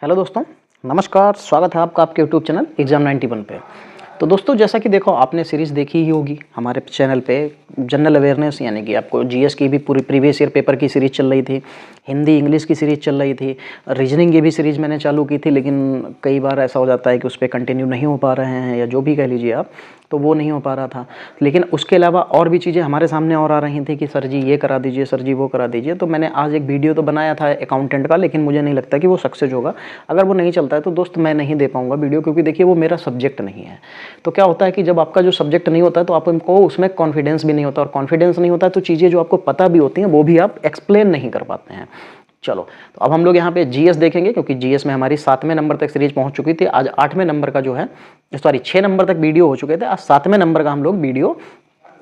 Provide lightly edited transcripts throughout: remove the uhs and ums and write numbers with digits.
Hello दोस्तों, नमस्कार। स्वागत है आपका आपके यूट्यूब चैनल एग्जाम 91 पे। तो दोस्तों, जैसा कि देखो आपने सीरीज़ देखी ही होगी हमारे चैनल पे, जनरल अवेयरनेस यानी कि आपको जीएस की भी पूरी प्रीवियस ईयर पेपर की सीरीज़ चल रही थी, हिंदी इंग्लिश की सीरीज़ चल रही थी, रीजनिंग की भी सीरीज़ मैंने चालू की थी, लेकिन कई बार ऐसा हो जाता है कि उस पर कंटिन्यू नहीं हो पा रहे हैं या जो भी कह लीजिए आप, तो वो नहीं हो पा रहा था। लेकिन उसके अलावा और भी चीज़ें हमारे सामने और आ रही थी कि सर जी ये करा दीजिए, सर जी वो करा दीजिए। तो मैंने आज एक वीडियो तो बनाया था अकाउंटेंट का, लेकिन मुझे नहीं लगता कि वो सक्सेस होगा। अगर वो नहीं चलता है तो दोस्त मैं नहीं दे पाऊँगा वीडियो, क्योंकि देखिए वो मेरा सब्जेक्ट नहीं है। तो क्या होता है कि जब आपका जो सब्जेक्ट नहीं होता है तो आपको उसमें कॉन्फिडेंस भी नहीं होता, और कॉन्फिडेंस नहीं होता तो चीज़ें जो आपको पता भी होती हैं वो भी आप एक्सप्लेन नहीं कर पाते हैं। चलो, तो अब हम लोग यहाँ पे जीएस देखेंगे, क्योंकि जीएस में हमारी 7वें नंबर तक सीरीज पहुंच चुकी थी। आज 8वें नंबर का जो है, सॉरी 6 नंबर तक वीडियो हो चुके थे, आज 7वें नंबर का हम लोग वीडियो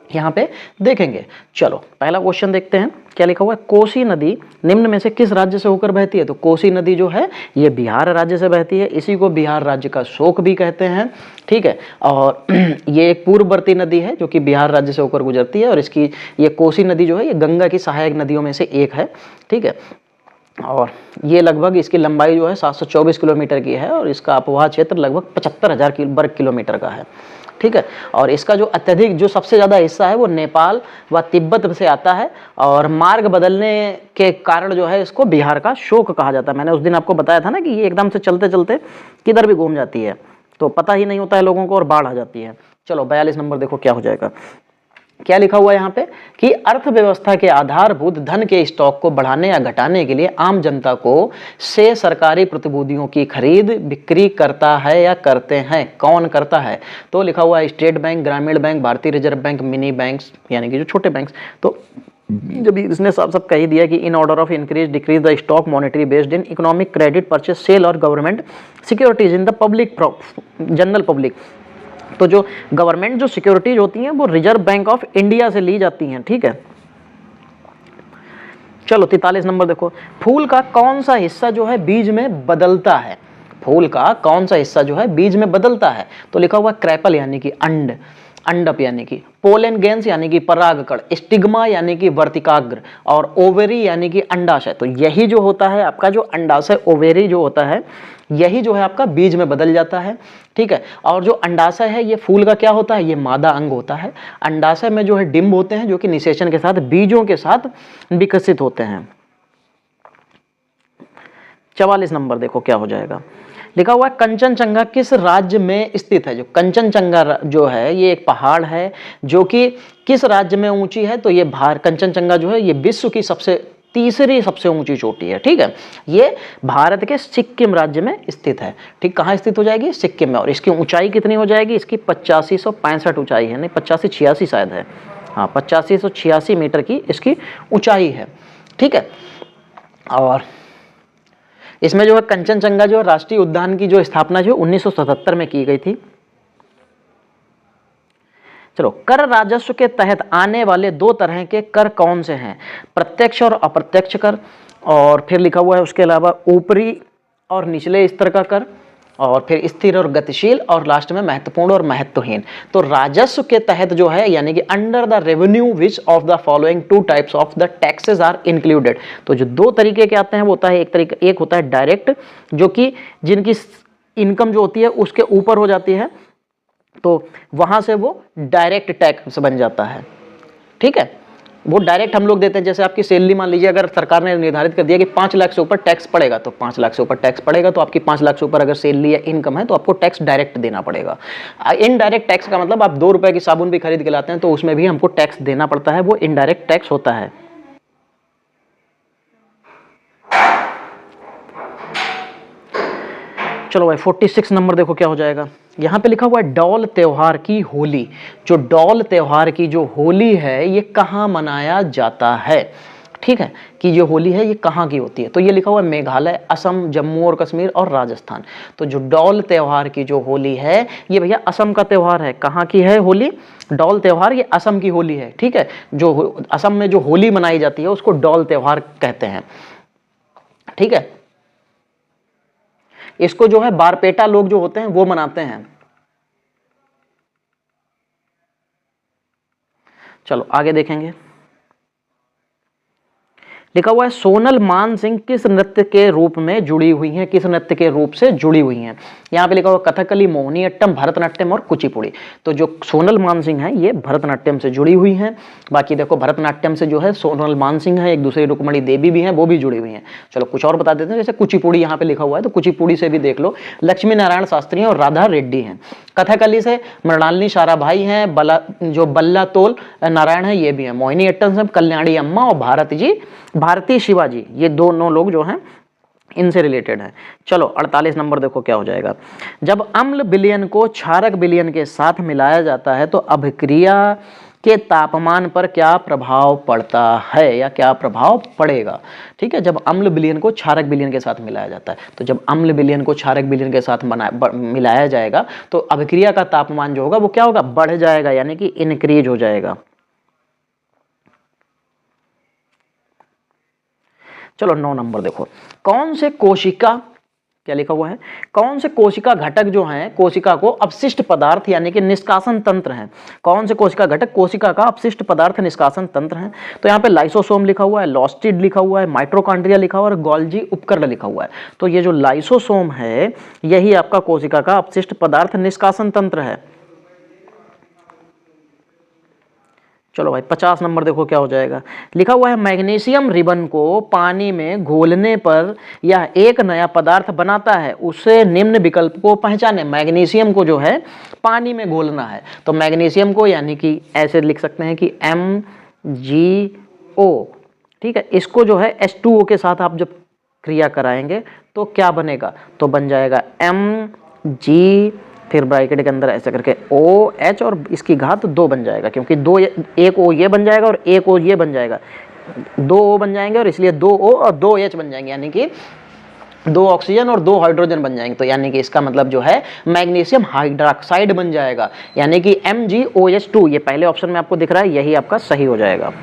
यहाँ पे देखेंगे। चलो, पहला क्वेश्चन देखते हैं। क्या लिखा हुआ है? कोसी नदी निम्न में से किस राज्य से होकर बहती है? तो कोसी नदी जो है ये बिहार राज्य से बहती है। इसी को बिहार राज्य का शोक भी कहते हैं, ठीक है। और ये एक पूर्ववर्ती नदी है जो कि बिहार राज्य से होकर गुजरती है, और इसकी ये कोसी नदी जो है ये गंगा की सहायक नदियों में से एक है, ठीक है। और ये लगभग इसकी लंबाई जो है 724 किलोमीटर की है, और इसका अपवाह क्षेत्र लगभग 75,000 वर्ग किलोमीटर का है, ठीक है। और इसका जो अत्यधिक, जो सबसे ज़्यादा हिस्सा है वो नेपाल व तिब्बत से आता है, और मार्ग बदलने के कारण जो है इसको बिहार का शोक कहा जाता है। मैंने उस दिन आपको बताया था ना कि ये एकदम से चलते चलते किधर भी घूम जाती है, तो पता ही नहीं होता है लोगों को, और बाढ़ आ जाती है। चलो 42 नंबर देखो क्या हो जाएगा। क्या लिखा हुआ है यहाँ पे कि अर्थव्यवस्था के आधारभूत धन के स्टॉक को बढ़ाने या घटाने के लिए आम जनता को से सरकारी प्रतिभूतियों की खरीद बिक्री करता है या करते हैं? कौन करता है? तो लिखा हुआ है स्टेट बैंक, ग्रामीण बैंक, भारतीय रिजर्व बैंक, मिनी बैंक्स यानी कि जो छोटे बैंक्स। तो जब इसने सब कह ही दिया कि in order of increase decrease the stock monetary based in economic credit purchase sale और government securities in the public general public. तो जो गवर्नमेंट जो सिक्योरिटीज होती हैं वो रिजर्व बैंक ऑफ इंडिया से ली जाती हैं, ठीक है। चलो 43 नंबर देखो। फूल का कौन सा हिस्सा जो है बीज में बदलता है? फूल का कौन सा हिस्सा जो है बीज में बदलता है? तो लिखा हुआ क्रैपल यानी कि अंड, अंडप यानी कि पोलन गेंस यानी कि परागकण, स्टिग्मा यानी कि वर्तिकाग्र, और ओवेरी यानी कि अंडाशय। तो यही जो होता है आपका जो अंडाशय, ओवेरी जो होता है, यही जो है आपका बीज में बदल जाता है, ठीक है। और जो अंडाशय है ये फूल का क्या होता है? ये मादा अंग होता है। अंडाशय में जो है डिंब होते हैं जो कि निषेचन के साथ बीजों के साथ विकसित होते हैं। 44 नंबर देखो क्या हो जाएगा। लिखा हुआ है कंचनजंगा किस राज्य में स्थित है? जो कंचनजंगा जो है ये एक पहाड़ है जो कि किस राज्य में ऊंची है? तो ये कंचनजंगा जो है ये विश्व की तीसरी सबसे ऊंची चोटी है, ठीक है। ये भारत के सिक्किम राज्य में स्थित है, ठीक। कहाँ स्थित हो जाएगी? सिक्किम में। और इसकी ऊंचाई कितनी हो जाएगी? इसकी 8565 ऊंचाई है, नहीं 8586 शायद है, हाँ 8586 मीटर की इसकी ऊंचाई है, ठीक है। और इसमें जो है कंचनजंगा जो राष्ट्रीय उद्यान की जो स्थापना जो 1977 में की गई थी। चलो, कर राजस्व के तहत आने वाले दो तरह के कर कौन से हैं? प्रत्यक्ष और अप्रत्यक्ष कर। और फिर लिखा हुआ है उसके अलावा ऊपरी और निचले स्तर का कर, और फिर स्थिर और गतिशील, और लास्ट में महत्वपूर्ण और महत्वहीन। तो राजस्व के तहत जो है यानी कि under the revenue which of the following two types of the taxes are included. तो जो दो तरीके के आते हैं वो होता है एक होता है डायरेक्ट, जो कि जिनकी इनकम जो होती है उसके ऊपर हो जाती है, तो वहां से वो डायरेक्ट टैक्स बन जाता है, ठीक है। वो डायरेक्ट हम लोग देते हैं। जैसे आपकी सैलरी मान लीजिए अगर सरकार ने निर्धारित कर दिया कि 5 लाख से ऊपर टैक्स पड़ेगा, तो 5 लाख से ऊपर टैक्स पड़ेगा, तो आपकी 5 लाख से ऊपर अगर सैलरी या इनकम है तो आपको टैक्स डायरेक्ट देना पड़ेगा। इनडायरेक्ट टैक्स का मतलब आप 2 रुपए की साबुन भी खरीद के लाते हैं तो उसमें भी हमको टैक्स देना पड़ता है, वो इनडायरेक्ट टैक्स होता है। चलो भाई 46 नंबर देखो क्या हो जाएगा। यहाँ पे लिखा हुआ है डॉल त्योहार की होली। जो डॉल त्योहार की जो होली है ये कहाँ मनाया जाता है? ठीक है, कि जो होली है ये कहाँ की होती है? तो ये लिखा हुआ है मेघालय, असम, जम्मू और कश्मीर और राजस्थान। तो जो डॉल त्योहार की जो होली है ये भैया असम का त्योहार है। कहाँ की है होली? डॉल त्योहार ये असम की होली है, ठीक है। जो असम में जो होली मनाई जाती है उसको डॉल त्योहार कहते हैं, ठीक है। इसको जो है बारपेटा लोग जो होते हैं वो मनाते हैं। चलो आगे देखेंगे। लिखा हुआ है सोनल मान सिंह किस नृत्य के रूप में जुड़ी हुई हैं, किस नृत्य के रूप से जुड़ी हुई हैं। यहाँ पे लिखा हुआ कथकली, मोहिनीअट्टम, भरतनाट्यम और कुचिपुड़ी। तो जो सोनल मान सिंह है ये भरतनाट्यम से जुड़ी हुई हैं। बाकी देखो भरतनाट्यम से जो है सोनल मान सिंह है, एक दूसरी रुक्मणी देवी भी हैं, वो भी जुड़ी हुई हैं। चलो कुछ और बता देते हैं, जैसे कुचिपुड़ी यहाँ पे लिखा हुआ है तो कुचिपुड़ी से भी देख लो, लक्ष्मी नारायण शास्त्री और राधा रेड्डी हैं। कथकली से मृणालिनी साराभाई हैं, जो बल्ला तोल नारायण है ये भी है। मोहिनीअट्टम से कल्याणी अम्मा और भारती शिवाजी, ये दोनों लोग जो हैं इनसे रिलेटेड है। चलो 48 नंबर देखो क्या हो जाएगा। जब अम्ल विलयन को क्षारक विलयन के साथ मिलाया जाता है तो अभिक्रिया के तापमान पर क्या प्रभाव पड़ता है या क्या प्रभाव पड़ेगा। ठीक है, जब अम्ल विलयन को क्षारक विलयन के साथ मिलाया जाता है, तो जब अम्ल विलयन को क्षारक विलयन के साथ मिलाया जाएगा तो अभिक्रिया का तापमान जो होगा वो क्या होगा, बढ़ जाएगा, यानी कि इंक्रीज हो जाएगा। चलो 9 नंबर देखो, कौन से कोशिका, क्या लिखा हुआ है, कौन से कोशिका घटक जो हैं कोशिका को अपशिष्ट पदार्थ यानी कि निष्कासन तंत्र हैं। कौन से कोशिका घटक कोशिका का अपशिष्ट पदार्थ निष्कासन तंत्र हैं। तो यहाँ पे लाइसोसोम लिखा हुआ है, लॉस्टिड लिखा हुआ है, माइटोकॉन्ड्रिया लिखा हुआ है और गोल्जी उपकरण लिखा हुआ है। तो ये जो लाइसोसोम है यही आपका कोशिका का अपशिष्ट पदार्थ निष्कासन तंत्र है। चलो भाई 50 नंबर देखो क्या हो जाएगा। लिखा हुआ है मैग्नीशियम रिबन को पानी में घोलने पर यह एक नया पदार्थ बनाता है, उसे निम्न विकल्प को पहचाने। मैग्नीशियम को जो है पानी में घोलना है, तो मैग्नीशियम को यानी कि ऐसे लिख सकते हैं कि MgO, ठीक है, इसको जो है H2O के साथ आप जब क्रिया कराएंगे तो क्या बनेगा, तो बन जाएगा Mg, फिर ब्रैकेट के अंदर ऐसे करके OH और इसकी घात 2 बन जाएगा, क्योंकि एक O ये बन जाएगा और एक O ये बन जाएगा, 2 O बन जाएंगे और इसलिए 2 O और 2 H बन जाएंगे, यानी कि 2 ऑक्सीजन और 2 हाइड्रोजन बन जाएंगे। तो यानी कि इसका मतलब जो है मैग्नीशियम हाइड्रोक्साइड बन जाएगा, यानी कि MgOH2। ये पहले ऑप्शन में आपको दिख रहा है, यही आपका सही हो जाएगा।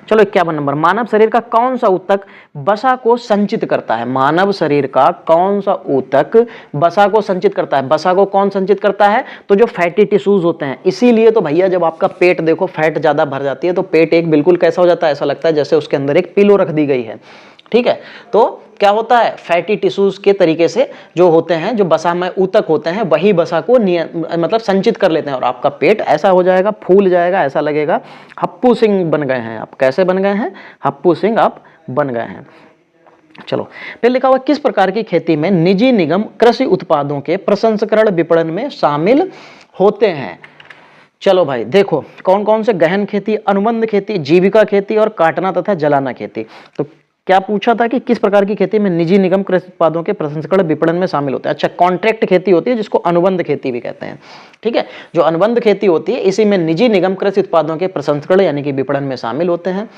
चलो 51 नंबर, मानव शरीर का कौन सा ऊतक वसा को संचित करता है। मानव शरीर का कौन सा ऊतक वसा को संचित करता है। वसा को कौन संचित करता है, तो जो फैटी टिश्यूज होते हैं। इसीलिए तो भैया जब आपका पेट देखो फैट ज्यादा भर जाती है तो पेट एक बिल्कुल कैसा हो जाता है, ऐसा लगता है जैसे उसके अंदर एक पिलो रख दी गई है। ठीक है, तो क्या होता है, फैटी टिश्यूज के तरीके से जो होते हैं, जो वसा में ऊतक होते हैं, वही वसा को मतलब संचित कर लेते हैं और आपका पेट ऐसा हो जाएगा, फूल जाएगा, ऐसा लगेगा हप्पू सिंह बन गए हैं आप। कैसे बन गए हैं, हप्पू सिंह आप बन गए हैं। चलो फिर लिखा हुआ किस प्रकार की खेती में निजी निगम कृषि उत्पादों के प्रसंस्करण विपणन में शामिल होते हैं। चलो भाई देखो कौन कौन से, गहन खेती, अनुबंध खेती, जीविका खेती और काटना तथा जलाना खेती। तो क्या पूछा था कि किस प्रकार की खेती में निजी निगम कृषि उत्पादों के प्रसंस्करण विपणन में शामिल होते हैं। अच्छा, कॉन्ट्रैक्ट खेती होती है जिसको अनुबंध खेती भी कहते हैं। ठीक है, जो अनुबंध खेती होती है इसी में निजी निगम कृषि उत्पादों के प्रसंस्करण यानी कि विपणन में शामिल होते हैं।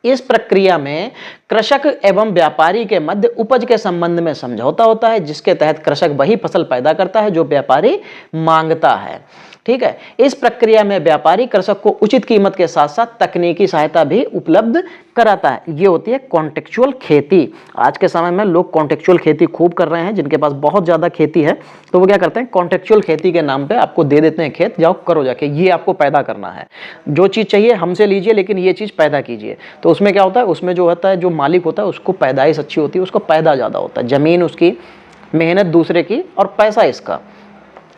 इस प्रक्रिया में कृषक एवं व्यापारी के मध्य उपज के संबंध में समझौता होता है, जिसके तहत कृषक वही फसल पैदा करता है जो व्यापारी मांगता है। ठीक है, इस प्रक्रिया में व्यापारी कृषक को उचित कीमत के साथ साथ तकनीकी सहायता भी उपलब्ध कराता है। ये होती है कॉन्टेक्चुअल खेती। आज के समय में लोग कॉन्टेक्चुअल खेती खूब कर रहे हैं, जिनके पास बहुत ज्यादा खेती है तो वो क्या करते हैं, कॉन्टेक्चुअल खेती के नाम पे आपको दे देते हैं खेत, जाओ करो जाके, ये आपको पैदा करना है, जो चीज चाहिए हमसे लीजिए लेकिन ये चीज पैदा कीजिए। तो उसमें क्या होता है, उसमें जो होता है, जो मालिक होता है उसको पैदाइश अच्छी होती है, उसको पैदा ज्यादा होता है, जमीन उसकी, मेहनत दूसरे की और पैसा इसका।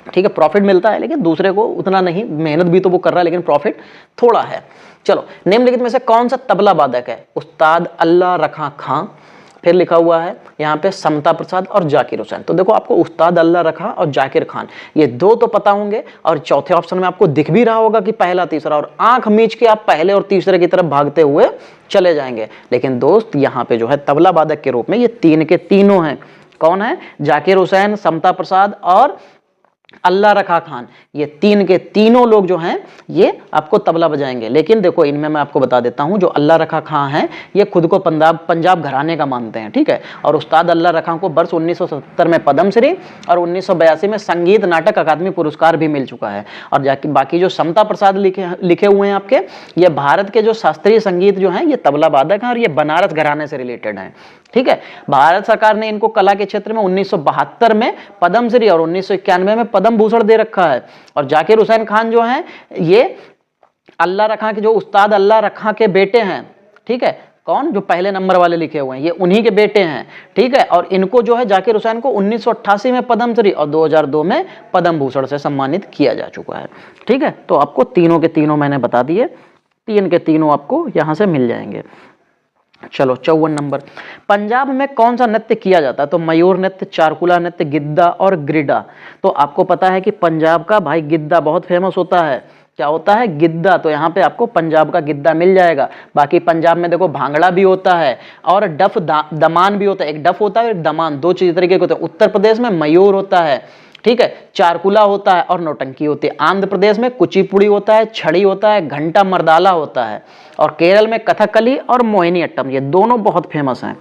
ठीक है, प्रॉफिट मिलता है लेकिन दूसरे को उतना नहीं, मेहनत भी तो वो कर रहा है लेकिन प्रॉफिट थोड़ा है। चलो निम्नलिखित में से कौन सा तबला वादक है, उस्ताद अल्लाह रखा खां, फिर लिखा हुआ है यहाँ पे समता प्रसाद और जाकिर हुसैन। तो देखो आपको उस्ताद अल्लाह रखा और जाकिर खान ये दो तो पता होंगे, और चौथे ऑप्शन में आपको दिख भी रहा होगा कि पहला तीसरा, और आंख मीच के आप पहले और तीसरे की तरफ भागते हुए चले जाएंगे। लेकिन दोस्त यहाँ पे जो है तबला वादक के रूप में ये तीन के तीनों हैं। कौन है, जाकिर हुसैन, समता प्रसाद और अल्लाह रखा खान, ये तीन के तीनों लोग जो हैं ये आपको तबला बजाएंगे। लेकिन देखो इनमें मैं आपको बता देता हूं, जो अल्लाह रखा खान है ये खुद को पंजाब घराने का मानते हैं। ठीक है, और उस्ताद अल्लाह रखा को वर्ष 1970 में पद्मश्री और 1982 में संगीत नाटक अकादमी पुरस्कार भी मिल चुका है। और जाके बाकी जो समता प्रसाद लिखे हुए हैं आपके, ये भारत के जो शास्त्रीय संगीत जो है ये तबला वादक हैं और ये बनारस घराने से रिलेटेड हैं। ठीक है, भारत सरकार ने इनको कला के क्षेत्र में 1972 में पद्मश्री और 1991 में पद्म भूषण दे रखा है। और जाकिर हुसैन खान जो हैं ये अल्लाह रखा के, जो उस्ताद अल्लाह रखा के बेटे हैं। ठीक है, कौन, जो पहले नंबर वाले लिखे हुए हैं ये उन्हीं के बेटे हैं, ठीक है। और इनको जो है जाकिर हुसैन को 1988 में पद्मश्री और 2002 में पद्म भूषण से सम्मानित किया जा चुका है, ठीक है। तो आपको तीनों के तीनों मैंने बता दिए, तीन के तीनों आपको यहां से मिल जाएंगे। चलो 54 नंबर, पंजाब में कौन सा नृत्य किया जाता है? तो मयूर नृत्य, चारकुला नृत्य, गिद्दा और ग्रिडा। तो आपको पता है कि पंजाब का भाई गिद्दा बहुत फेमस होता है। क्या होता है? गिद्दा। तो यहाँ पे आपको पंजाब का गिद्दा मिल जाएगा। बाकी पंजाब में देखो भांगड़ा भी होता है और डफ दमान भी होता है। एक डफ होता है, एक दमान, दो चीज तरीके के होते हैं। उत्तर प्रदेश में मयूर होता है, ठीक है, चारकुला होता है और नौटंकी होती है। आंध्र प्रदेश में कुचिपुड़ी होता है, छड़ी होता है, घंटा मर्दाला होता है। और केरल में कथकली और मोहिनी अट्टम, ये दोनों बहुत फेमस हैं।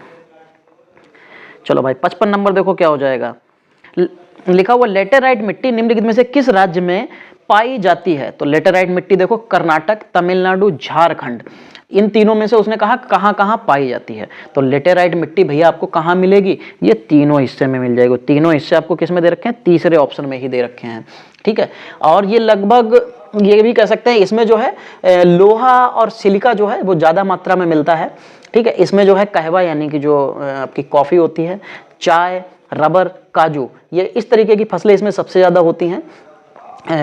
चलो भाई 55 नंबर देखो क्या हो जाएगा। लिखा हुआ लेटेराइट मिट्टी निम्नलिखित में से किस राज्य में पाई जाती है? तो लेटेराइट मिट्टी देखो कर्नाटक, तमिलनाडु, झारखंड, इन तीनों में से उसने कहा कहां कहां पाई जाती है। तो लेटेराइट मिट्टी भैया आपको कहां मिलेगी? ये तीनों हिस्से में मिल जाएगी। तीनों हिस्से आपको किस में दे रखे हैं? तीसरे ऑप्शन में ही दे रखे हैं, ठीक है। और ये लगभग ये भी कह सकते हैं इसमें जो है लोहा और सिलिका जो है वो ज्यादा मात्रा में मिलता है, ठीक है। इसमें जो है कहवा यानी कि जो आपकी कॉफी होती है, चाय, रबर, काजू, ये इस तरीके की फसलें इसमें सबसे ज्यादा होती हैं।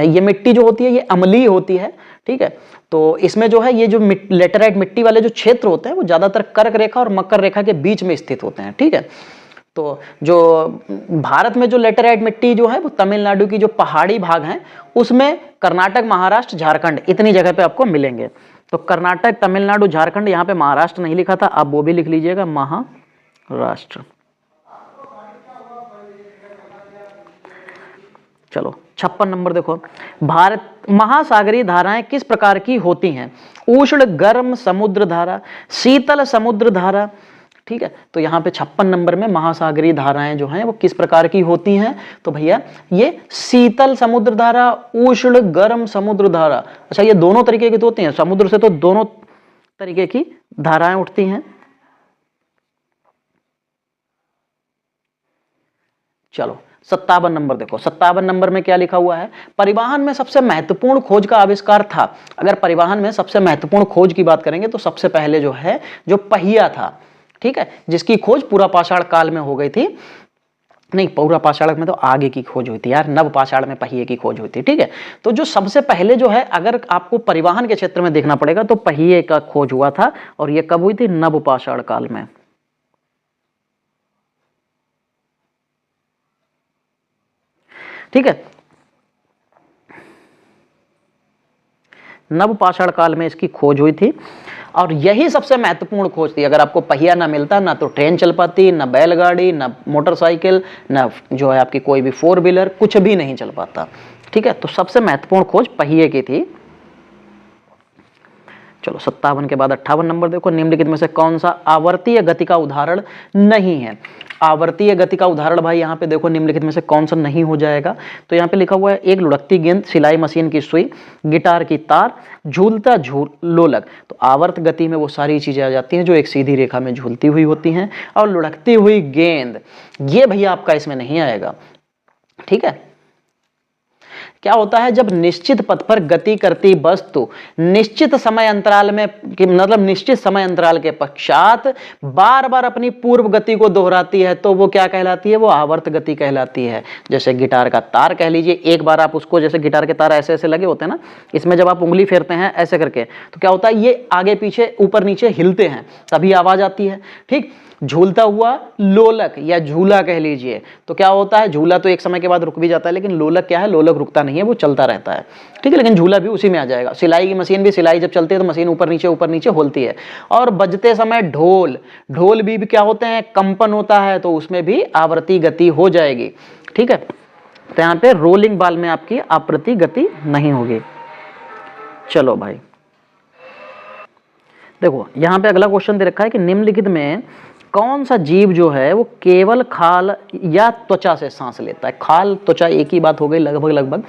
ये मिट्टी जो होती है ये अम्लीय होती है, ठीक है। तो इसमें जो है ये जो लेटेराइट मिट्टी वाले जो क्षेत्र होते हैं वो ज्यादातर कर्क रेखा और मकर रेखा के बीच में स्थित होते हैं, ठीक है। तो जो भारत में जो लेटेराइट मिट्टी जो है वो तमिलनाडु की जो पहाड़ी भाग हैं उसमें कर्नाटक, महाराष्ट्र, झारखंड, इतनी जगह पे आपको मिलेंगे। तो कर्नाटक, तमिलनाडु, झारखंड, यहाँ पे महाराष्ट्र नहीं लिखा था, आप वो भी लिख लीजिएगा, महाराष्ट्र। चलो 56 नंबर देखो, भारत महासागरीय धाराएं किस प्रकार की होती हैं? उष्ण गर्म समुद्र धारा, शीतल समुद्र धारा, ठीक है। तो यहाँ पे 56 नंबर में महासागरीय धाराएं जो हैं वो किस प्रकार की होती हैं? तो भैया ये शीतल समुद्र धारा, उष्ण गर्म समुद्र धारा। अच्छा, ये दोनों तरीके की तो होती हैं, समुद्र से तो दोनों तरीके की धाराएं उठती हैं। चलो 57 नंबर देखो, 57 नंबर में क्या लिखा हुआ है? परिवहन में सबसे महत्वपूर्ण खोज का आविष्कार था। अगर परिवहन में सबसे महत्वपूर्ण खोज की बात करेंगे तो सबसे पहले जो है जो पहिया था, ठीक है, जिसकी खोज पूरा पाषाण काल में हो गई थी। नहीं, पूरा पाषाण में तो आगे की खोज हुई थी यार, नव पाषाण में पहिए की खोज हुई थी, ठीक है। तो जो सबसे पहले जो है अगर आपको परिवहन के क्षेत्र में देखना पड़ेगा तो पहिए का खोज हुआ था, और यह कब हुई थी? नव पाषाण काल में। ठीक है, नव पाषाण काल में इसकी खोज हुई थी और यही सबसे महत्वपूर्ण खोज थी। अगर आपको पहिया ना मिलता ना तो ट्रेन चल पाती, ना बैलगाड़ी, ना मोटरसाइकिल, ना जो है आपकी कोई भी 4 व्हीलर, कुछ भी नहीं चल पाता, ठीक है। तो सबसे महत्वपूर्ण खोज पहिए की थी। चलो 57 के बाद 58 नंबर देखो, निम्नलिखित में से कौन सा आवर्तीय गति का उदाहरण नहीं है? आवर्तीय गति का उदाहरण भाई यहाँ पे देखो निम्नलिखित में से कौन सा नहीं हो जाएगा? तो यहाँ पे लिखा हुआ है एक लुढ़कती गेंद, सिलाई मशीन की सुई, गिटार की तार, झूलता लोलक। तो आवर्त गति में वो सारी चीजें आ जाती हैं जो एक सीधी रेखा में झूलती हुई होती हैं। और लुढ़कती हुई गेंद ये भैया आपका इसमें नहीं आएगा, ठीक है। क्या होता है जब निश्चित पथ पर गति करती वस्तु निश्चित समय अंतराल में, मतलब निश्चित समय अंतराल के पश्चात बार बार अपनी पूर्व गति को दोहराती है तो वो क्या कहलाती है? वो आवर्त गति कहलाती है। जैसे गिटार का तार कह लीजिए, एक बार आप उसको, जैसे गिटार के तार ऐसे ऐसे लगे होते हैं ना, इसमें जब आप उंगली फेरते हैं ऐसे करके तो क्या होता है? ये आगे पीछे ऊपर नीचे हिलते हैं तभी आवाज आती है, ठीक। झूलता हुआ लोलक या झूला कह लीजिए, तो क्या होता है? झूला तो एक समय के बाद रुक भी जाता है, लेकिन लोलक क्या है? लोलक रुकता नहीं है, वो चलता रहता है, ठीक है। लेकिन झूला भी उसी में आ जाएगा। सिलाई की मशीन भी, सिलाई जब चलती है तो मशीन ऊपर नीचे होती है। और बजते समय ढोल, ढोल भी क्या होते हैं? कंपन होता है, तो उसमें भी आवर्ती गति हो जाएगी, ठीक है। तो यहाँ पे रोलिंग बॉल में आपकी आवर्ती गति नहीं होगी। चलो भाई देखो, यहाँ पे अगला क्वेश्चन दे रखा है कि निम्नलिखित में कौन सा जीव जो है वो केवल खाल या त्वचा से सांस लेता है? खाल त्वचा एक ही बात हो गई लगभग।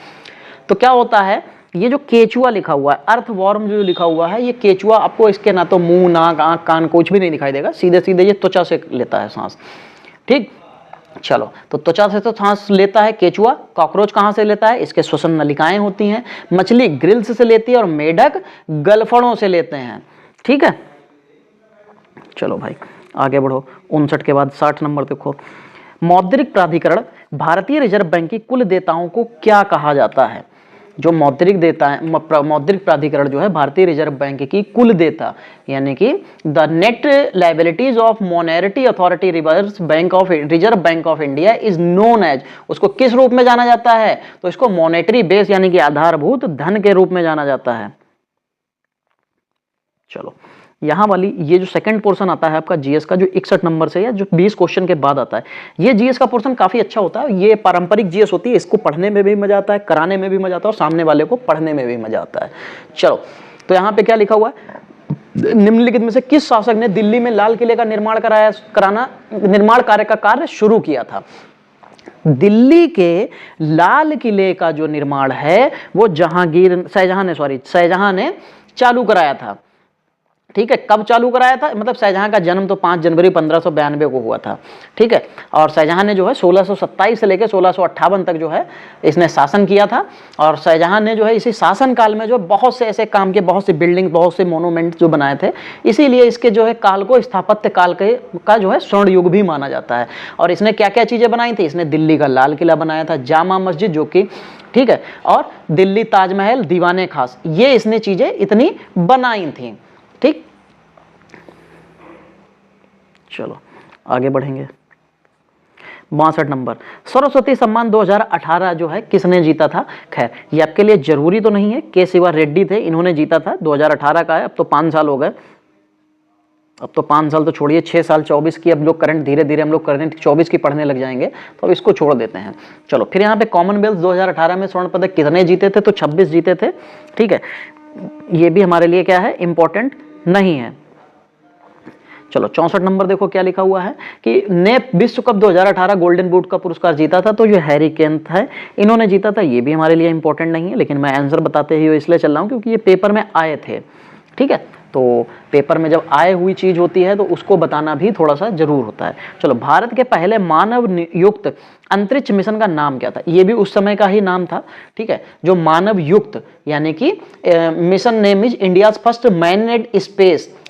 तो क्या होता है? ये जो केचुआ लिखा हुआ है, अर्थवॉर्म जो लिखा हुआ है, ये केचुआ आपको इसके ना तो मुंह, नाक, आंख, कान कुछ भी नहीं दिखाई देगा, सीधे सीधे ये त्वचा से लेता है सांस, ठीक। चलो, तो त्वचा से तो सांस लेता है केचुआ। कॉकरोच कहां से लेता है? इसके श्वसन नलिकाएं होती हैं। मछली ग्रिल्स से लेती है और मेढक गलफड़ों से लेते हैं, ठीक है। चलो भाई आगे बढ़ो। 59 के बाद 60 नंबर देखो। मौद्रिक प्राधिकरण भारतीय रिजर्व बैंक की कुल देयताओं को क्या कहा जाता है? जो मौद्रिक प्राधिकरण जो है भारतीय रिजर्व बैंक की कुल देयता यानी कि the net liabilities of monetary authority reserve bank of India is known as, उसको किस रूप में जाना जाता है? तो इसको मॉनेटरी बेस यानी कि आधारभूत धन के रूप में जाना जाता है। चलो यहां वाली ये जो सेकंड पोर्शन आता है आपका जीएस का, जो 61 नंबर से या जो 20 क्वेश्चन के बाद आता है, ये जीएस का पोर्शन काफी अच्छा होता है। ये पारंपरिक जीएस होती है, इसको पढ़ने में भी मजा आता है, कराने में भी मजा आता है और सामने वाले को पढ़ने में भी मजा आता है। चलो तो यहाँ पे क्या लिखा हुआ है? निम्नलिखित में से किस शासक ने दिल्ली में लाल किले का निर्माण निर्माण कार्य का कार्य शुरू किया था? दिल्ली के लाल किले का जो निर्माण है वो शाहजहां ने चालू कराया था। ठीक है, कब चालू कराया था? मतलब शाहजहां का जन्म तो 5 जनवरी 1592 को हुआ था। ठीक है, और शाहजहां ने जो है 1627 से लेकर 1658 तक जो है इसने शासन किया था। और शाहजहां ने जो है इसी शासन काल में जो बहुत से ऐसे काम के, बहुत से बिल्डिंग, बहुत से मोनूमेंट जो बनाए थे, इसीलिए इसके जो है काल को स्थापत्य काल का जो है स्वर्ण युग भी माना जाता है। और इसने क्या क्या चीजें बनाई थी? इसने दिल्ली का लाल किला बनाया था, जामा मस्जिद जो कि, ठीक है, और दिल्ली ताजमहल, दीवाने खास, ये इसने चीजें इतनी बनाई थी। ठीक, चलो आगे बढ़ेंगे। 62 नंबर, सरस्वती सम्मान 2018 जो है किसने जीता था? खैर ये आपके लिए जरूरी तो नहीं है, के सिवा रेड्डी थे, इन्होंने जीता था। 2018 का है, अब तो 5 साल हो गए। अब तो 5 साल तो छोड़िए, 6 साल 24 की अब लोग करंट धीरे धीरे हम लोग करंट 24 की पढ़ने लग जाएंगे, तो अब इसको छोड़ देते हैं। चलो फिर यहाँ पे कॉमनवेल्थ 2018 में स्वर्ण पदक कितने जीते थे? तो 26 जीते थे। ठीक है, ये भी हमारे लिए क्या है? इंपॉर्टेंट नहीं है। चलो 64 नंबर देखो क्या लिखा हुआ है कि ने विश्व कप 2018 गोल्डन बूट का पुरस्कार जीता था, तो जो हैरी केन है इन्होंने जीता था। ये भी हमारे लिए इंपॉर्टेंट नहीं है, लेकिन मैं आंसर बताते हुए इसलिए चल रहा हूं क्योंकि ये पेपर में आए थे। ठीक है, तो पेपर में जब आए हुई चीज होती है तो उसको बताना भी थोड़ा सा जरूर होता है। चलो, भारत के पहले मानव युक्त अंतरिक्ष मिशन का नाम क्या था? ये भी उस समय का ही नाम था। ठीक है, जो मानव युक्त यानी कि mission name is India's first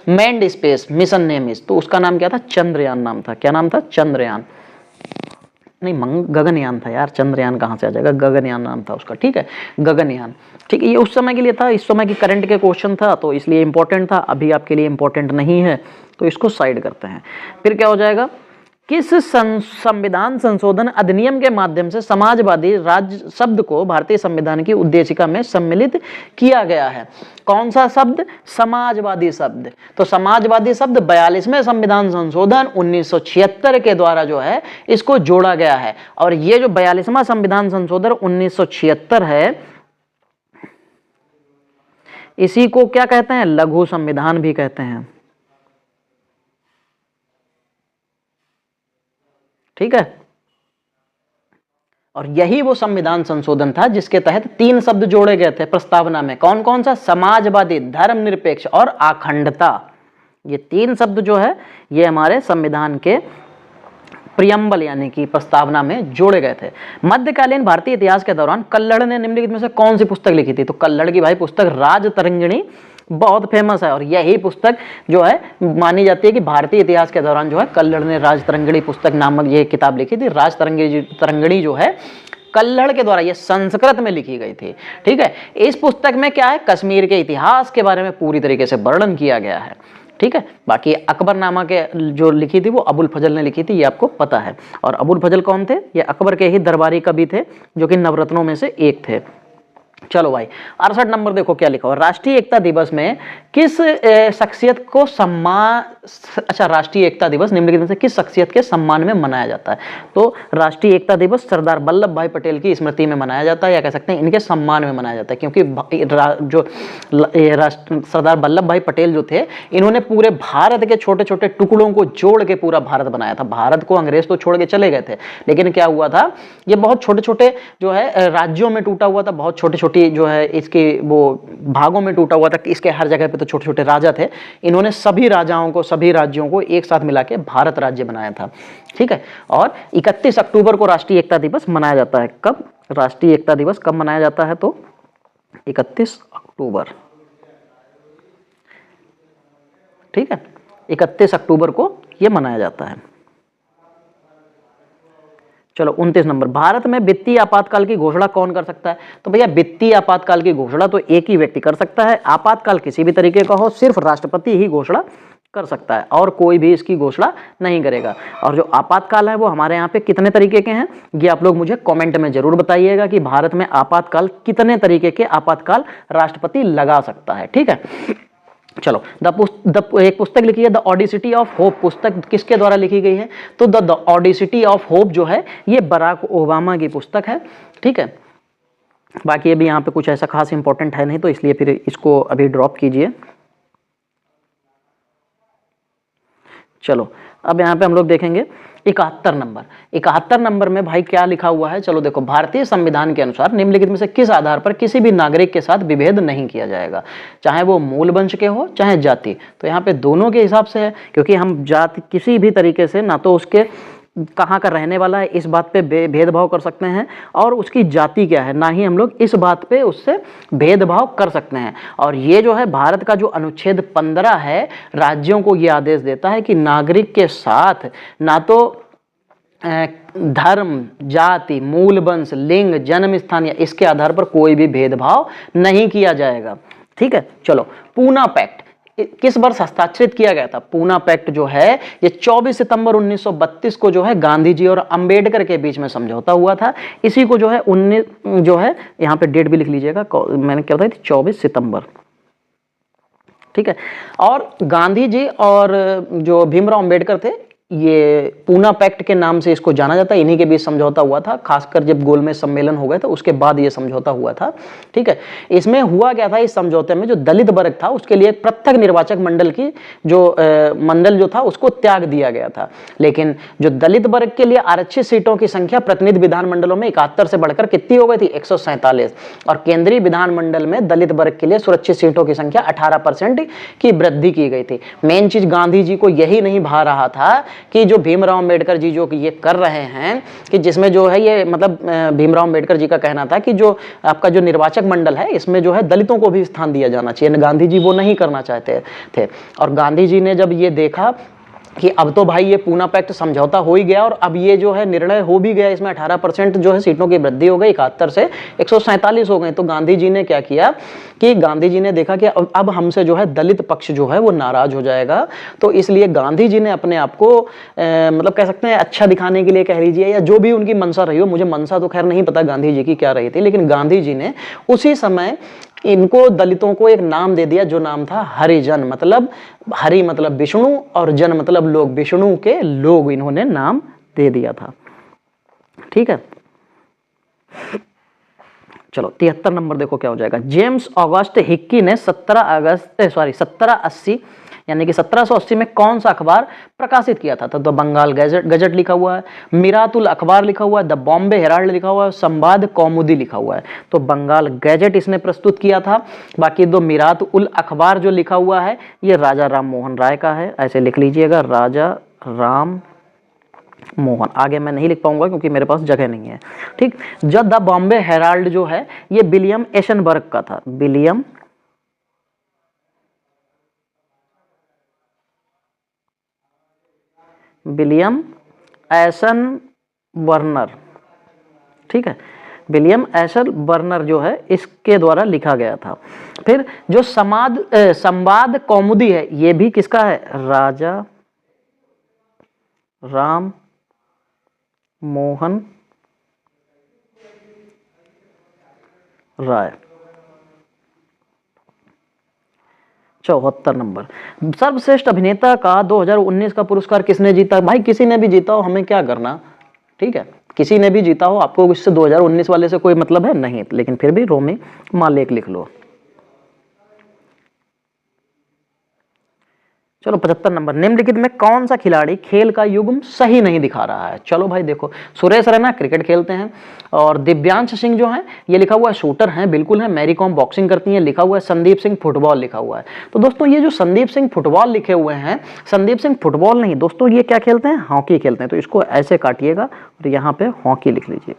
manned space mission name is, तो उसका नाम क्या था? चंद्रयान नाम था। क्या नाम था? चंद्रयान नहीं, गगनयान था यार, चंद्रयान कहाँ से आ जाएगा? गगनयान नाम था उसका। ठीक है, गगनयान। ठीक है, ये उस समय के लिए था, इस समय की करंट के क्वेश्चन था तो इसलिए इंपॉर्टेंट था, अभी आपके लिए इंपॉर्टेंट नहीं है, तो इसको साइड करते हैं। फिर क्या हो जाएगा? किस संविधान संशोधन अधिनियम के माध्यम से समाजवादी राज्य शब्द को भारतीय संविधान की उद्देशिका में सम्मिलित किया गया है? कौन सा शब्द? समाजवादी शब्द। तो समाजवादी शब्द 42वें संविधान संशोधन 1976 के द्वारा जो है इसको जोड़ा गया है। और ये जो 42वां संविधान संशोधन 1976 है, इसी को क्या कहते हैं? लघु संविधान भी कहते हैं। ठीक है, और यही वो संविधान संशोधन था जिसके तहत 3 शब्द जोड़े गए थे प्रस्तावना में। कौन कौन सा? समाजवादी, धर्मनिरपेक्ष और अखंडता। ये 3 शब्द जो है ये हमारे संविधान के प्रियम्बल यानी कि प्रस्तावना में जोड़े गए थे। मध्यकालीन भारतीय इतिहास के दौरान कल्लड़ ने निम्नलिखित में से कौन सी पुस्तक लिखी थी? तो कल्लड़ की भाई पुस्तक राजतरंगिणी बहुत फेमस है, और यही पुस्तक जो है मानी जाती है कि भारतीय इतिहास के दौरान जो है कल्लड़ ने राजतरंगिणी पुस्तक नामक ये किताब लिखी थी। राजतरंगिणी जो है कल्लड़ के द्वारा ये संस्कृत में लिखी गई थी। ठीक है, इस पुस्तक में क्या है? कश्मीर के इतिहास के बारे में पूरी तरीके से वर्णन किया गया है। ठीक है, बाकी अकबरनामा के जो लिखी थी वो अबुल फजल ने लिखी थी, ये आपको पता है। और अबुल फजल कौन थे? ये अकबर के ही दरबारी कवि थे जो कि नवरत्नों में से एक थे। चलो भाई 68 नंबर देखो क्या लिखा हुआ। राष्ट्रीय एकता दिवस में किस शख्सियत को राष्ट्रीय एकता दिवस निम्नलिखित में से किस शख्सियत के सम्मान में मनाया जाता है? तो राष्ट्रीय एकता दिवस सरदार वल्लभ भाई पटेल की स्मृति में मनाया जाता है, या कह सकते हैं इनके सम्मान में मनाया जाता है, क्योंकि जो सरदार वल्लभ भाई पटेल जो थे इन्होंने पूरे भारत के छोटे छोटे टुकड़ों को जोड़ के पूरा भारत बनाया था। भारत को अंग्रेज तो छोड़ के चले गए थे, लेकिन क्या हुआ था, ये बहुत छोटे छोटे जो है राज्यों में टूटा हुआ था, बहुत छोटे छोटे जो है इसके वो भागों में टूटा हुआ था। इसके हर जगह पे तो छोटे छोटे राजा थे, इन्होंने सभी राजाओं को, सभी राज्यों को एक साथ मिला के भारत राज्य बनाया था। ठीक है, और 31 अक्टूबर को राष्ट्रीय एकता दिवस मनाया जाता है। कब राष्ट्रीय एकता दिवस कब मनाया जाता है? तो 31 अक्टूबर। ठीक है, 31 अक्टूबर को ये मनाया जाता है। चलो 29 नंबर, भारत में वित्तीय आपातकाल की घोषणा कौन कर सकता है? तो भैया वित्तीय आपातकाल की घोषणा तो एक ही व्यक्ति कर सकता है। आपातकाल किसी भी तरीके का हो, सिर्फ राष्ट्रपति ही घोषणा कर सकता है और कोई भी इसकी घोषणा नहीं करेगा। और जो आपातकाल है वो हमारे यहाँ पे कितने तरीके के हैं, ये आप लोग मुझे कमेंट में जरूर बताइएगा कि भारत में आपातकाल कितने तरीके के आपातकाल राष्ट्रपति लगा सकता है। ठीक है, चलो एक पुस्तक लिखी है द ऑडिसिटी ऑफ होप। पुस्तक किसके द्वारा लिखी गई है? तो द ऑडिसिटी ऑफ होप जो है ये बराक ओबामा की पुस्तक है। ठीक है, बाकी अभी यहाँ पे कुछ ऐसा खास इंपॉर्टेंट है नहीं, तो इसलिए फिर इसको अभी ड्रॉप कीजिए। चलो अब यहाँ पे हम लोग देखेंगे 71 नंबर। 71 नंबर में भाई क्या लिखा हुआ है? चलो देखो, भारतीय संविधान के अनुसार निम्नलिखित में से किस आधार पर किसी भी नागरिक के साथ विभेद नहीं किया जाएगा, चाहे वो मूल वंश के हो चाहे जाति। तो यहाँ पे दोनों के हिसाब से है, क्योंकि हम जाति किसी भी तरीके से ना तो उसके कहाँ का रहने वाला है इस बात पे भेदभाव कर सकते हैं और उसकी जाति क्या है, ना ही हम लोग इस बात पे उससे भेदभाव कर सकते हैं। और ये जो है भारत का जो अनुच्छेद 15 है, राज्यों को ये आदेश देता है कि नागरिक के साथ ना तो धर्म, जाति, मूल वंश, लिंग, जन्म स्थान या इसके आधार पर कोई भी भेदभाव नहीं किया जाएगा। ठीक है, चलो पूना पैक्ट किस वर्ष हस्ताक्षरित किया गया था? पूना पैक्ट जो है ये 24 सितंबर 1932 को जो है गांधी जी और अंबेडकर के बीच में समझौता हुआ था। इसी को जो है 19 जो है यहाँ पे डेट भी लिख लीजिएगा, मैंने क्या बताई थी, 24 सितंबर। ठीक है, और गांधी जी और जो भीमराव अंबेडकर थे, ये पूना पैक्ट के नाम से इसको जाना जाता है। इन्हीं के बीच समझौता हुआ था, खासकर जब गोलमेज सम्मेलन हो गए थे उसके बाद ये समझौता हुआ था। ठीक है, इसमें हुआ क्या था, इस समझौते में जो दलित वर्ग था उसके लिए एक पृथक निर्वाचक मंडल की जो मंडल जो था उसको त्याग दिया गया था। लेकिन जो दलित वर्ग के लिए आरक्षित सीटों की संख्या प्रतिनिधि विधानमंडलों में 71 से बढ़कर कितनी हो गई थी? 147। और केंद्रीय विधानमंडल में दलित वर्ग के लिए सुरक्षित सीटों की संख्या 18% की वृद्धि की गई थी। मेन चीज गांधी जी को यही नहीं भा रहा था कि जो भीमराव अंबेडकर जी जो ये कर रहे हैं, कि जिसमें जो है ये मतलब भीमराव अंबेडकर जी का कहना था कि जो आपका जो निर्वाचक मंडल है इसमें जो है दलितों को भी स्थान दिया जाना चाहिए। गांधी जी वो नहीं करना चाहते थे। और गांधी जी ने जब ये देखा कि अब तो भाई ये पूना पैक्ट समझौता हो ही गया और अब ये जो है निर्णय हो भी गया, इसमें 18% जो है सीटों की वृद्धि हो गई, 71 से 147 हो गए, तो गांधी जी ने क्या किया कि गांधी जी ने देखा कि अब हमसे जो है दलित पक्ष जो है वो नाराज हो जाएगा। तो इसलिए गांधी जी ने अपने आप को मतलब कह सकते हैं अच्छा दिखाने के लिए कह लीजिए, या जो भी उनकी मंशा रही हो, मुझे मंशा तो खैर नहीं पता गांधी जी की क्या रही थी, लेकिन गांधी जी ने उसी समय इनको दलितों को एक नाम दे दिया जो नाम था हरिजन। मतलब हरि मतलब विष्णु और जन मतलब लोग, विष्णु के लोग इन्होंने नाम दे दिया था। ठीक है, चलो 73 नंबर देखो क्या हो जाएगा। जेम्स ऑगस्ट हिक्की ने 1780 यानी कि 1780 में कौन सा अखबार प्रकाशित किया था? तो द बंगाल गजट लिखा हुआ है, मिरातुल अखबार लिखा हुआ है, द बॉम्बे हेराल्ड लिखा हुआ है, संवाद कौमुदी लिखा हुआ है। तो बंगाल गजट इसने प्रस्तुत किया था। बाकी दो मिरातुल अखबार जो लिखा हुआ है ये राजा राम मोहन राय का है, ऐसे लिख लीजिएगा, राजा राम मोहन। आगे मैं नहीं लिख पाऊंगा क्योंकि मेरे पास जगह नहीं है। ठीक, जब द बॉम्बे हेराल्ड जो है ये विलियम एशनबर्ग का था, विलियम एशन बर्नर। ठीक है, विलियम एशन बर्नर जो है इसके द्वारा लिखा गया था। फिर जो संवाद कौमुदी है ये भी किसका है? राजा राम मोहन राय। 74 नंबर, सर्वश्रेष्ठ अभिनेता का 2019 का पुरस्कार किसने जीता? भाई किसी ने भी जीता हो, हमें क्या करना। ठीक है, किसी ने भी जीता हो, आपको इससे 2019 वाले से कोई मतलब है नहीं, लेकिन फिर भी रोमी मालेक लिख लो। चलो 75 नंबर, निम्नलिखित में कौन सा खिलाड़ी खेल का युग्म सही नहीं दिखा रहा है? चलो भाई देखो, सुरेश रैना क्रिकेट खेलते हैं और दिव्यांश सिंह जो है ये लिखा हुआ है शूटर हैं, बिल्कुल है। मैरी कॉम बॉक्सिंग करती हैं, लिखा हुआ है। संदीप सिंह फुटबॉल लिखा हुआ है। तो दोस्तों ये जो संदीप सिंह फुटबॉल लिखे हुए हैं, संदीप सिंह फुटबॉल नहीं दोस्तों, ये क्या खेलते हैं? हॉकी खेलते हैं। तो इसको ऐसे काटिएगा और यहाँ पे हॉकी लिख लीजिए।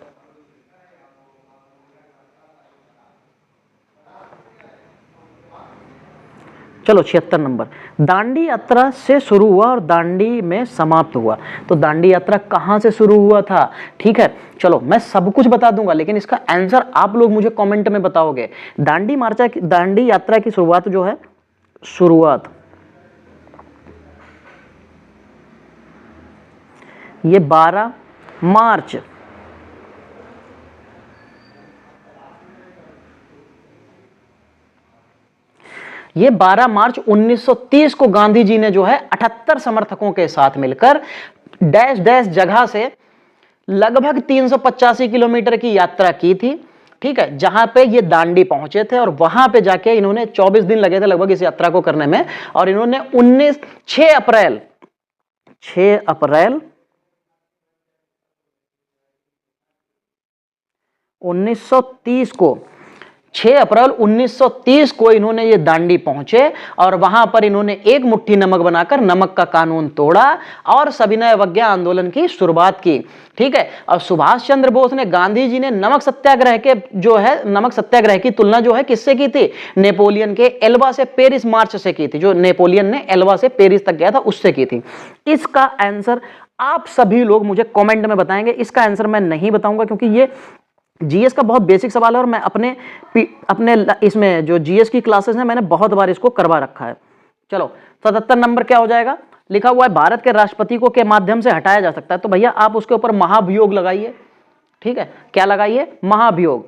चलो 76 नंबर, दांडी यात्रा से शुरू हुआ और दांडी में समाप्त हुआ। तो दांडी यात्रा कहाँ से शुरू हुआ था? ठीक है, चलो मैं सब कुछ बता दूंगा, लेकिन इसका आंसर आप लोग मुझे कमेंट में बताओगे। दांडी यात्रा की शुरुआत जो है, शुरुआत ये 12 मार्च 1930 को गांधी जी ने जो है 78 समर्थकों के साथ मिलकर डैश डैश जगह से लगभग 385 किलोमीटर की यात्रा की थी। ठीक है, जहां पे ये दांडी पहुंचे थे और वहां पे जाके इन्होंने 24 दिन लगे थे लगभग इस यात्रा को करने में, और इन्होंने 6 अप्रैल 1930 को 6 अप्रैल 1930 को इन्होंने ये दांडी पहुंचे और वहां पर इन्होंने एक मुट्ठी नमक बनाकर नमक का कानून तोड़ा और सविनय अवज्ञा आंदोलन की शुरुआत की। ठीक है, और सुभाष चंद्र बोस ने, गांधी जी ने नमक सत्याग्रह की तुलना जो है किससे की थी? नेपोलियन के एल्बा से पेरिस मार्च से की थी। जो नेपोलियन ने एल्बा से पेरिस तक गया था उससे की थी। इसका आंसर आप सभी लोग मुझे कमेंट में बताएंगे। इसका आंसर मैं नहीं बताऊंगा क्योंकि ये जीएस का बहुत बेसिक सवाल है और मैं अपने इसमें जो जीएस की क्लासेस हैं मैंने बहुत बार इसको करवा रखा है। चलो 77 नंबर क्या हो जाएगा? लिखा हुआ है भारत के राष्ट्रपति को के माध्यम से हटाया जा सकता है। तो भैया आप उसके ऊपर महाभियोग लगाइए। ठीक है, क्या लगाइए? महाभियोग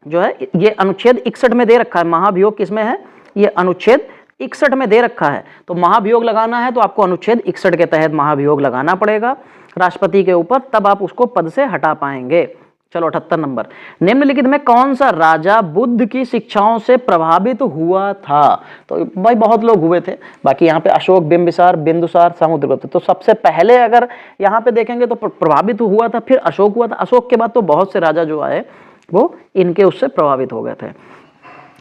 जो है ये अनुच्छेद 61 में दे रखा है। महाभियोग किसमें है? ये अनुच्छेद 61 में दे रखा है। तो महाभियोग लगाना है तो आपको अनुच्छेद 61 के तहत महाभियोग लगाना पड़ेगा राष्ट्रपति के ऊपर, तब आप उसको पद से हटा पाएंगे। चलो 78 नंबर, निम्नलिखित में कौन सा राजा बुद्ध की शिक्षाओं से प्रभावित हुआ था? तो भाई बहुत लोग हुए थे, बाकी यहाँ पे अशोक, बिंदुसार, समुद्रगुप्त। तो सबसे पहले अगर यहाँ पे देखेंगे तो प्रभावित हुआ था, फिर अशोक हुआ था। अशोक के बाद तो बहुत से राजा जो आए वो इनके उससे प्रभावित हो गए थे।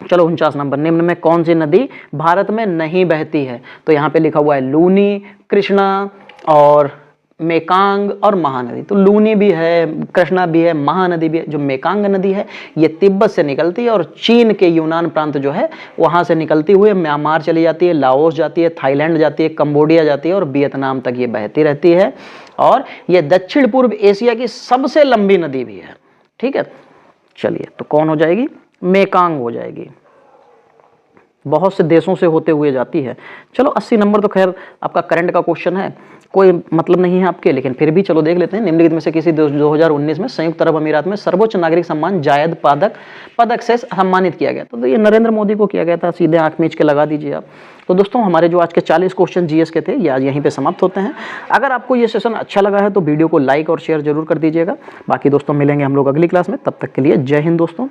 चलो 49 नंबर, निम्न में कौन सी नदी भारत में नहीं बहती है? तो यहाँ पे लिखा हुआ है लूनी, कृष्णा और मेकांग और महानदी। तो लूनी भी है, कृष्णा भी है, महानदी भी है। जो मेकांग नदी है ये तिब्बत से निकलती है और चीन के यूनान प्रांत जो है वहां से निकलती हुई म्यांमार चली जाती है, लाओस जाती है, थाईलैंड जाती है, कंबोडिया जाती है और वियतनाम तक ये बहती रहती है। और ये दक्षिण पूर्व एशिया की सबसे लंबी नदी भी है। ठीक है, चलिए तो कौन हो जाएगी? मेकांग हो जाएगी। बहुत से देशों से होते हुए जाती है। चलो 80 नंबर तो खैर आपका करंट का क्वेश्चन है, कोई मतलब नहीं है आपके, लेकिन फिर भी चलो देख लेते हैं। निम्नलिखित में से किसी 2019 में संयुक्त अरब अमीरात में सर्वोच्च नागरिक सम्मान जायद पदक से सम्मानित किया गया? तो ये नरेंद्र मोदी को किया गया था। सीधे आंख मीच के लगा दीजिए आप। तो दोस्तों हमारे जो आज के 40 क्वेश्चन जीएस के थे ये आज यहीं पे समाप्त होते हैं। अगर आपको ये सेशन अच्छा लगा है तो वीडियो को लाइक और शेयर जरूर कर दीजिएगा। बाकी दोस्तों मिलेंगे हम लोग अगली क्लास में, तब तक के लिए जय हिंद दोस्तों।